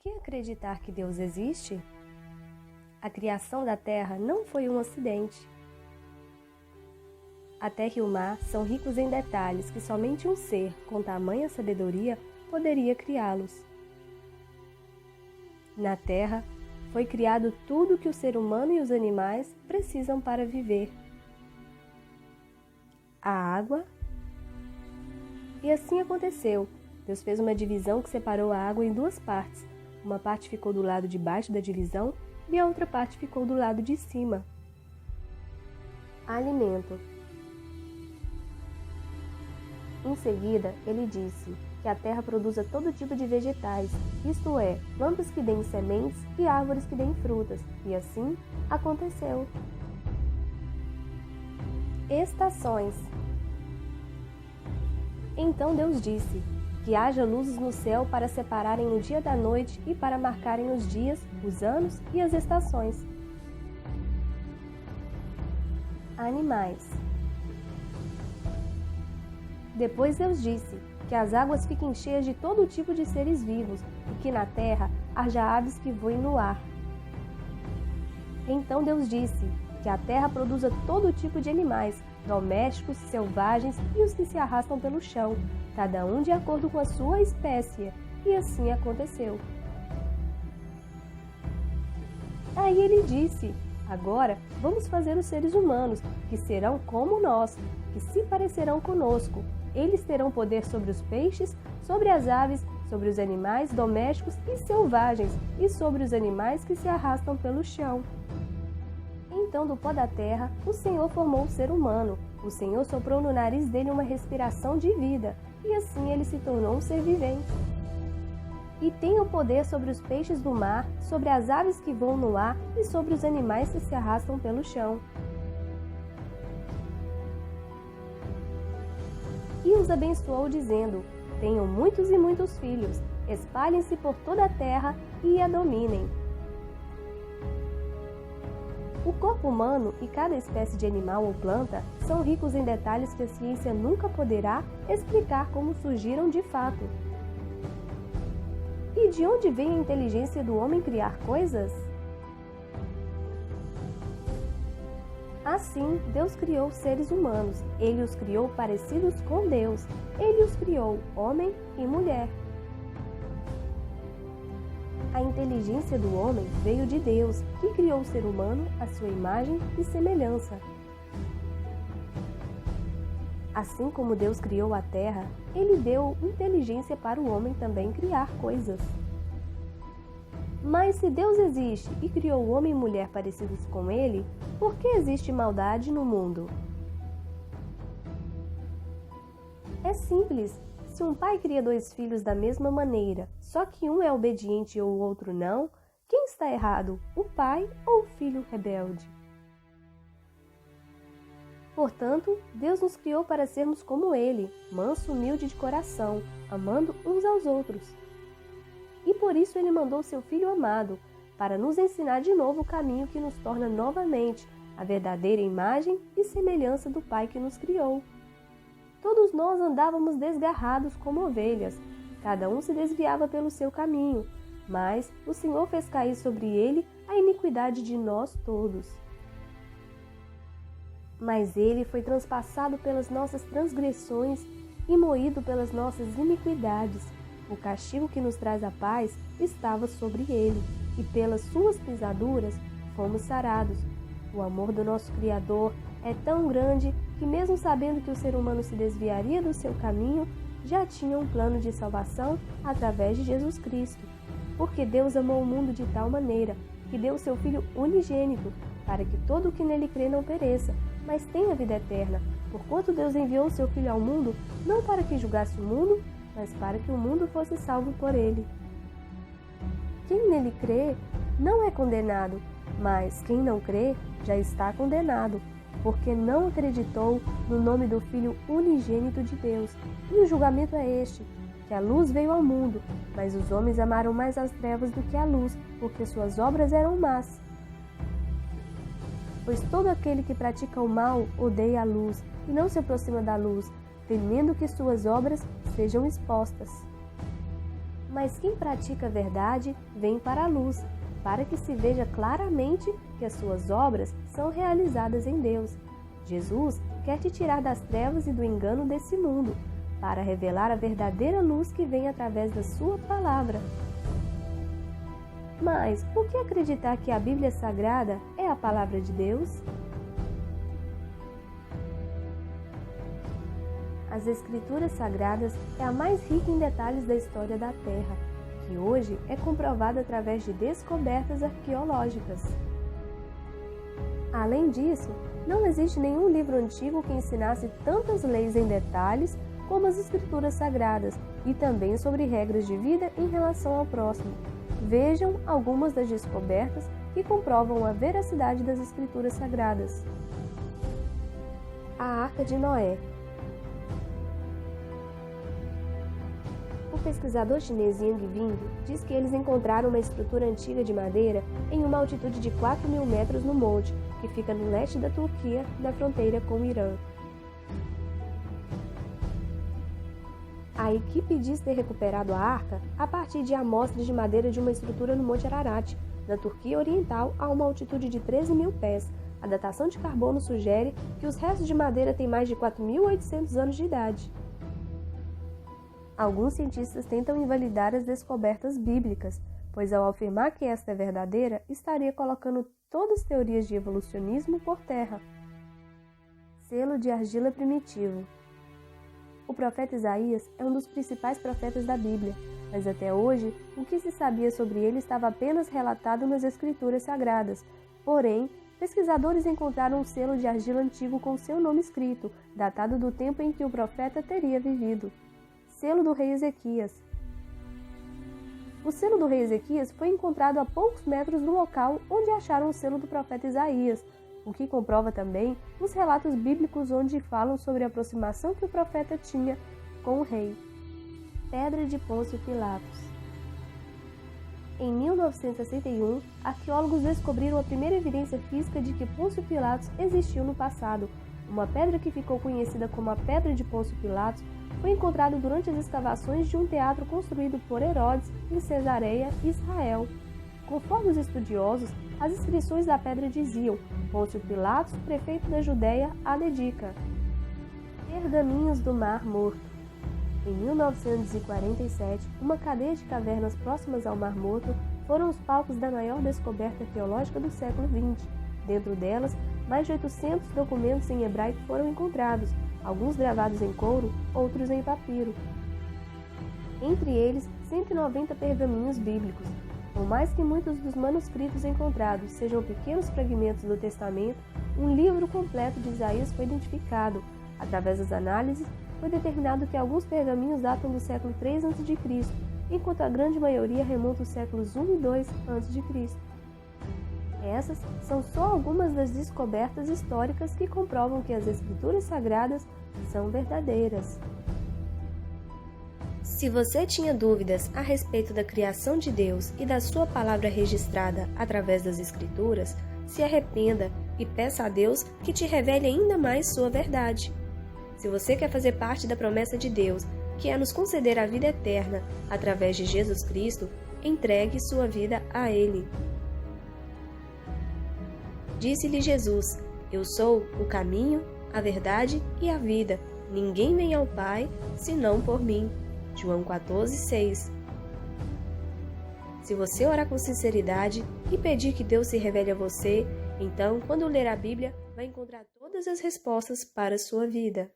que acreditar que Deus existe? A criação da Terra não foi um acidente. A Terra e o mar são ricos em detalhes que somente um ser com tamanha sabedoria poderia criá-los. Na Terra foi criado tudo que o ser humano e os animais precisam para viver. A água. E assim aconteceu. Deus fez uma divisão que separou a água em duas partes. Uma parte ficou do lado de baixo da divisão e a outra parte ficou do lado de cima. Alimento. Em seguida, ele disse que a terra produza todo tipo de vegetais, isto é, plantas que deem sementes e árvores que deem frutas, e assim aconteceu. Estações. Então Deus disse que haja luzes no céu para separarem o dia da noite e para marcarem os dias, os anos e as estações. Animais. Depois Deus disse que as águas fiquem cheias de todo tipo de seres vivos e que na terra haja aves que voem no ar. Então Deus disse que a terra produza todo tipo de animais, domésticos, selvagens e os que se arrastam pelo chão, cada um de acordo com a sua espécie, e assim aconteceu. Aí ele disse: agora vamos fazer os seres humanos, que serão como nós, que se parecerão conosco. Eles terão poder sobre os peixes, sobre as aves, sobre os animais domésticos e selvagens, e sobre os animais que se arrastam pelo chão. Então, do pó da terra, o Senhor formou o ser humano. O Senhor soprou no nariz dele uma respiração de vida, e assim ele se tornou um ser vivente. E tem o poder sobre os peixes do mar, sobre as aves que voam no ar e sobre os animais que se arrastam pelo chão. E os abençoou, dizendo: tenham muitos e muitos filhos, espalhem-se por toda a terra e a dominem. O corpo humano e cada espécie de animal ou planta são ricos em detalhes que a ciência nunca poderá explicar como surgiram de fato. E de onde vem a inteligência do homem criar coisas? Assim, Deus criou seres humanos. Ele os criou parecidos com Deus. Ele os criou homem e mulher. A inteligência do homem veio de Deus, que criou o ser humano à sua imagem e semelhança. Assim como Deus criou a terra, Ele deu inteligência para o homem também criar coisas. Mas se Deus existe e criou o homem e mulher parecidos com Ele, por que existe maldade no mundo? É simples. Se um pai cria dois filhos da mesma maneira, só que um é obediente e o outro não, quem está errado, o pai ou o filho rebelde? Portanto, Deus nos criou para sermos como Ele, manso, humilde de coração, amando uns aos outros. E por isso Ele mandou seu Filho amado, para nos ensinar de novo o caminho que nos torna novamente a verdadeira imagem e semelhança do Pai que nos criou. Todos nós andávamos desgarrados como ovelhas, cada um se desviava pelo seu caminho, mas o Senhor fez cair sobre ele a iniquidade de nós todos. Mas ele foi transpassado pelas nossas transgressões e moído pelas nossas iniquidades. O castigo que nos traz a paz estava sobre ele, e pelas suas pisaduras fomos sarados. O amor do nosso Criador é tão grande que, mesmo sabendo que o ser humano se desviaria do seu caminho, já tinha um plano de salvação através de Jesus Cristo. Porque Deus amou o mundo de tal maneira que deu o seu Filho unigênito, para que todo o que nele crê não pereça, mas tenha vida eterna. Porquanto Deus enviou o seu Filho ao mundo, não para que julgasse o mundo, mas para que o mundo fosse salvo por ele. Quem nele crê não é condenado, mas quem não crê já está condenado, porque não acreditou no nome do Filho unigênito de Deus. E o julgamento é este, que a luz veio ao mundo, mas os homens amaram mais as trevas do que a luz, porque suas obras eram más. Pois todo aquele que pratica o mal odeia a luz e não se aproxima da luz, temendo que suas obras sejam expostas. Mas quem pratica a verdade vem para a luz, para que se veja claramente que as suas obras são realizadas em Deus. Jesus quer te tirar das trevas e do engano desse mundo, para revelar a verdadeira luz que vem através da sua palavra. Mas por que acreditar que a Bíblia Sagrada é a palavra de Deus? As Escrituras Sagradas é a mais rica em detalhes da história da Terra, que hoje é comprovada através de descobertas arqueológicas. Além disso, não existe nenhum livro antigo que ensinasse tantas leis em detalhes como as Escrituras Sagradas e também sobre regras de vida em relação ao próximo. Vejam algumas das descobertas que comprovam a veracidade das Escrituras Sagradas. A Arca de Noé. O pesquisador chinês Yang Bing diz que eles encontraram uma estrutura antiga de madeira em uma altitude de 4.000 metros no monte, que fica no leste da Turquia, na fronteira com o Irã. A equipe diz ter recuperado a arca a partir de amostras de madeira de uma estrutura no Monte Ararat, na Turquia Oriental, a uma altitude de 13.000 pés. A datação de carbono sugere que os restos de madeira têm mais de 4.800 anos de idade. Alguns cientistas tentam invalidar as descobertas bíblicas, pois ao afirmar que esta é verdadeira, estaria colocando todas as teorias de evolucionismo por terra. Selo de argila primitivo. O profeta Isaías é um dos principais profetas da Bíblia, mas até hoje o que se sabia sobre ele estava apenas relatado nas Escrituras Sagradas. Porém, pesquisadores encontraram um selo de argila antigo com seu nome escrito, datado do tempo em que o profeta teria vivido. Selo do rei Ezequias. O selo do rei Ezequias foi encontrado a poucos metros do local onde acharam o selo do profeta Isaías, o que comprova também os relatos bíblicos onde falam sobre a aproximação que o profeta tinha com o rei. Pedra de Pôncio Pilatos. Em 1961, arqueólogos descobriram a primeira evidência física de que Pôncio Pilatos existiu no passado. Uma pedra que ficou conhecida como a Pedra de Pôncio Pilatos foi encontrada durante as escavações de um teatro construído por Herodes em Cesareia, Israel. Conforme os estudiosos, as inscrições da pedra diziam: Pôncio Pilatos, prefeito da Judéia, a dedica. Pergaminhos do Mar Morto. Em 1947, uma cadeia de cavernas próximas ao Mar Morto foram os palcos da maior descoberta arqueológica do século XX. Dentro delas, mais de 800 documentos em hebraico foram encontrados, alguns gravados em couro, outros em papiro. Entre eles, 190 pergaminhos bíblicos. Por mais que muitos dos manuscritos encontrados sejam pequenos fragmentos do Testamento, um livro completo de Isaías foi identificado. Através das análises, foi determinado que alguns pergaminhos datam do século III a.C., enquanto a grande maioria remonta aos séculos I e II a.C. Essas são só algumas das descobertas históricas que comprovam que as Escrituras Sagradas são verdadeiras. Se você tinha dúvidas a respeito da criação de Deus e da sua palavra registrada através das Escrituras, se arrependa e peça a Deus que te revele ainda mais sua verdade. Se você quer fazer parte da promessa de Deus, que é nos conceder a vida eterna através de Jesus Cristo, entregue sua vida a Ele. Disse-lhe Jesus: Eu sou o caminho, a verdade e a vida. Ninguém vem ao Pai, senão por mim. João 14:6. Se você orar com sinceridade e pedir que Deus se revele a você, então, quando ler a Bíblia, vai encontrar todas as respostas para a sua vida.